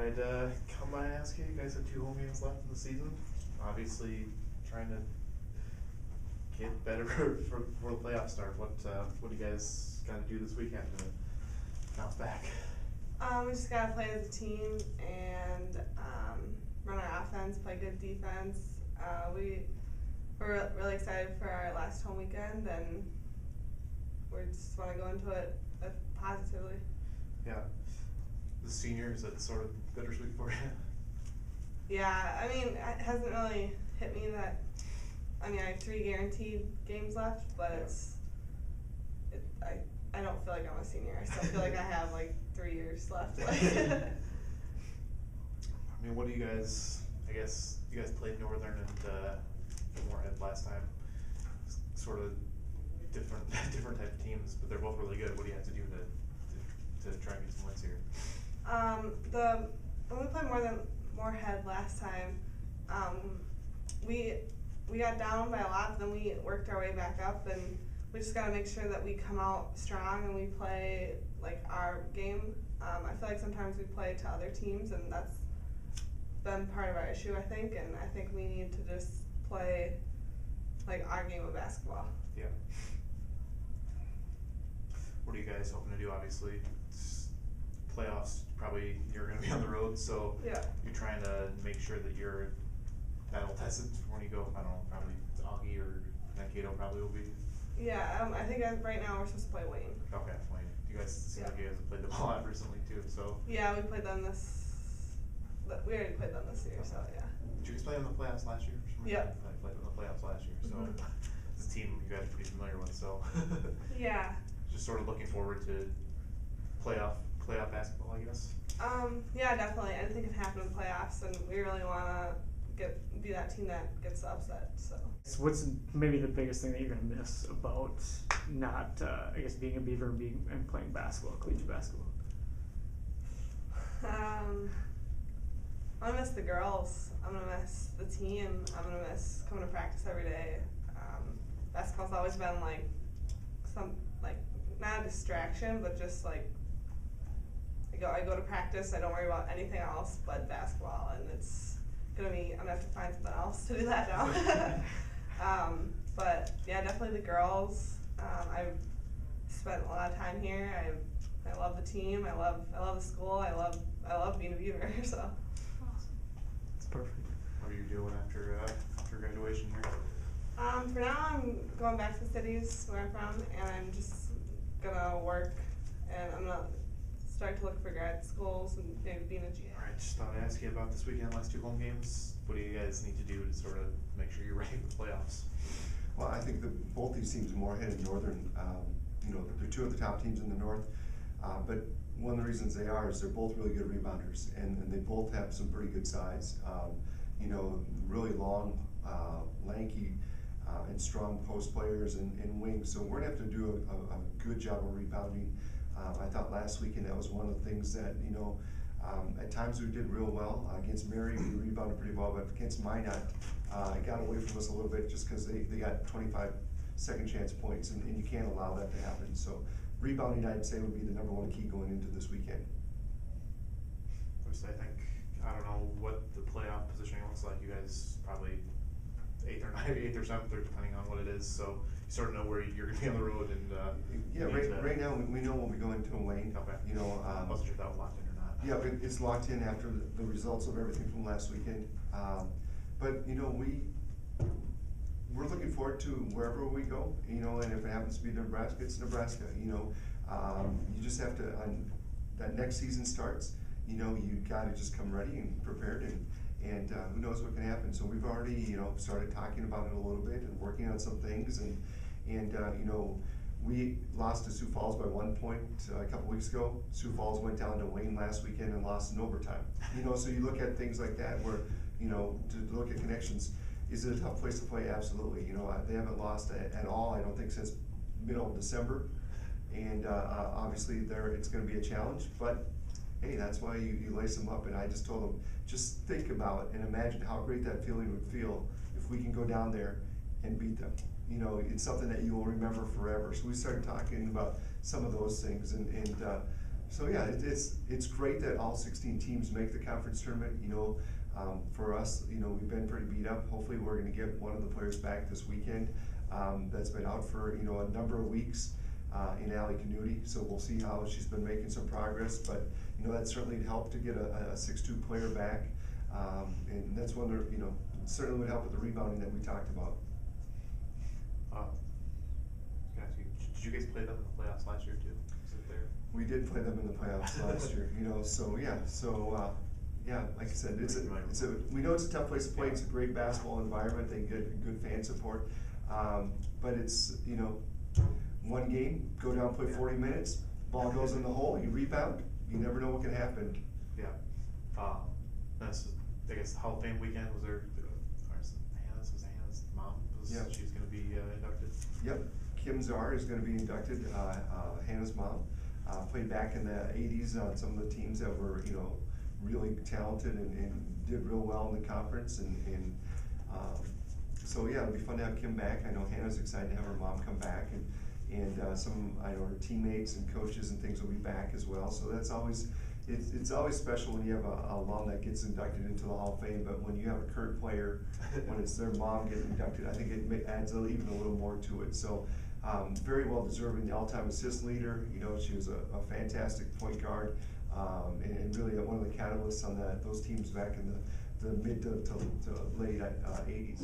I'd come by and ask you. You guys have 2 home games left in the season. Obviously, trying to get better for the playoff start. What do you guys got to do this weekend to bounce back? We just gotta play as a team and run our offense, play good defense. We're really excited for our last home weekend, and we just want to go into it positively. Yeah. The seniors, that's sort of bittersweet for you. Yeah, I mean, it hasn't really hit me that. I mean, I have 3 guaranteed games left, but I don't feel like I'm a senior. I still feel like I have like 3 years left. I mean, what do you guys? I guess you guys played Northern and Moorhead last time. Sort of different type of teams, but they're both really good. What do you have to do to try and get some wins here? When we played Moorhead last time, we got down by a lot, but then we worked our way back up, and we just got to make sure that we come out strong and we play like our game. I feel like sometimes we play to other teams, and that's been part of our issue, I think, and I think we need to just play like our game of basketball. Yeah. What are you guys hoping to do? Obviously, playoffs, probably you're going to be on the road, so yeah. You're trying to make sure that you're battle tested when you go. I don't know, probably Augie or Mankato probably will be. Yeah, I think right now we're supposed to play Wayne. Okay, Wayne. You guys seem like you guys have played them a lot recently too, so. Yeah, we played them we already played them this year, so yeah. Did you guys play in the playoffs last year? Yeah. I played in the playoffs last year, so it's a team you guys are pretty familiar with, so. Yeah. Just sort of looking forward to playoff basketball, I guess. Yeah, definitely. Anything can happen in the playoffs, and we really want to be that team that gets the upset. So what's maybe the biggest thing that you're gonna miss about not, I guess, being a Beaver and playing basketball, collegiate basketball? I'm gonna miss the girls. I'm gonna miss the team. I'm gonna miss coming to practice every day. Basketball's always been like not a distraction, but just like I go to practice. I don't worry about anything else but basketball, and I'm gonna have to find something else to do that now. But yeah, definitely the girls. I've spent a lot of time here. I love the team. I love the school. I love being a Beaver. So. Awesome. That's perfect. What are you doing after graduation here? For now, I'm going back to the cities where I'm from, and I'm just gonna work, and I'm gonna start to look for grad schools and maybe being a GA. Alright, just thought I'd ask you about this weekend, last 2 home games. What do you guys need to do to sort of make sure you're ready for the playoffs? Well, I think that both these teams, Moorhead and Northern, they're 2 of the top teams in the North. But one of the reasons they are is they're both really good rebounders, and they both have some pretty good size. Really long, lanky, and strong post players and wings. So we're gonna have to do a good job of rebounding. I thought last weekend that was one of the things that, at times we did real well. Against Mary, we rebounded pretty well, but against Minot, it got away from us a little bit just because they got 25 second chance points, and you can't allow that to happen. So rebounding, I'd say, would be the #1 key going into this weekend. First, I don't know what the playoff positioning looks like. You guys probably 8th or 7th, depending on what it is. So you sort of know where you're going to be on the road. And yeah, right now we know we'll be going to Wayne. Okay. Wasn't sure if that was locked in or not. Yeah, it's locked in after the results of everything from last weekend. But we're looking forward to wherever we go. And if it happens to be Nebraska, it's Nebraska. You just have to. That next season starts. You got to just come ready and prepared, and who knows what can happen. So we've already started talking about it a little bit and working on some things, and we lost to Sioux Falls by 1 point a couple weeks ago. Sioux Falls went down to Wayne last weekend and lost in overtime. So you look at things like that where to look at connections. Is it a tough place to play? Absolutely. They haven't lost at all, I don't think, since middle of December, and obviously it's going to be a challenge, but hey, that's why you lace them up. And I just told them, just think about it and imagine how great that feeling would feel if we can go down there and beat them. It's something that you will remember forever. So we started talking about some of those things, and So yeah, it's great that all 16 teams make the conference tournament. You know, for us, you know, we've been pretty beat up. Hopefully, we're going to get one of the players back this weekend. That's been out for, you know, a number of weeks in Allie Canuti. So we'll see how she's been making some progress. But you know, that certainly helped to get a 6'2" player back, and that's one that, you know, certainly would help with the rebounding that we talked about. Did you guys play them in the playoffs last year too? Is it there? We did play them in the playoffs last year, you know, so yeah, like I said, we know it's a tough place to play. It's a great basketball environment. They get good fan support, but it's, you know, one game, go down, play 40 minutes, ball goes in the hole, you rebound, you never know what can happen. Yeah. That's, I guess, Hall of Fame weekend was there. Hannah's mom she's going to be inducted. Yep. Kim Czar is going to be inducted, Hannah's mom. Played back in the 80s on some of the teams that were, you know, really talented and did real well in the conference. And so, yeah, it'll be fun to have Kim back. I know Hannah's excited to have her mom come back. And some, I know her teammates and coaches and things will be back as well. So that's always, it's always special when you have a alum that gets inducted into the Hall of Fame. But when you have a current player, when it's their mom getting inducted, I think it adds even a little more to it. So. Very well deserving, the all-time assist leader. You know, she was a fantastic point guard, and really one of the catalysts on those teams back in the mid to late 80s.